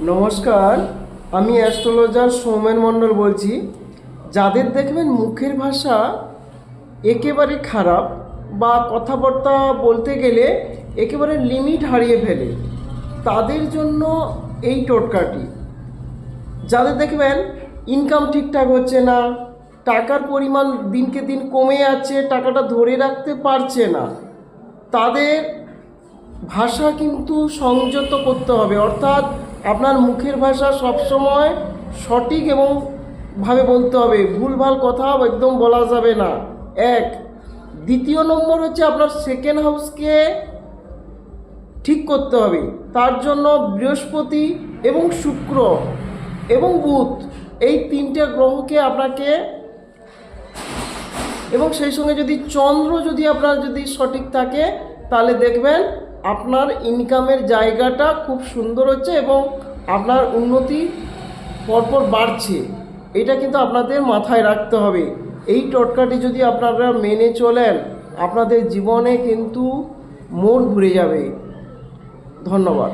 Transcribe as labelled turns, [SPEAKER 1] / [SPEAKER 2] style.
[SPEAKER 1] নমস্কার, আমি অ্যাস্ট্রোলজার সৌমেন মণ্ডল বলছি। যাদের দেখবেন মুখের ভাষা একেবারে খারাপ বা কথাবার্তা বলতে গেলে একেবারে লিমিট হারিয়ে ফেলে, তাদের জন্য এই টোটকাটি। যাদের দেখবেন ইনকাম ঠিকঠাক হচ্ছে না, টাকার পরিমাণ দিনকে দিন কমে যাচ্ছে, টাকাটা ধরে রাখতে পারছে না, তাদের ভাষা কিন্তু সংযত করতে হবে। অর্থাৎ আপনার মুখের ভাষা সবসময় সঠিক এবং ভাবে বলতে হবে, ভুলভাল কথা একদম বলা যাবে না। এক। দ্বিতীয় নম্বর হচ্ছে আপনার সেকেন্ড হাউসকে ঠিক করতে হবে। তার জন্য বৃহস্পতি এবং শুক্র এবং বুধ, এই তিনটে গ্রহকে আপনাকে, এবং সেই সঙ্গে যদি চন্দ্র যদি আপনার যদি সঠিক থাকে, তাহলে দেখবেন আপনার ইনকামের জায়গাটা খুব সুন্দর হচ্ছে এবং আপনার উন্নতি পরপর বাড়ছে। এটা কিন্তু আপনাদের মাথায় রাখতে হবে। এই টোটকাটি যদি আপনারা মেনে চলেন, আপনাদের জীবনে কিন্তু মোড় ঘুরে যাবে। ধন্যবাদ।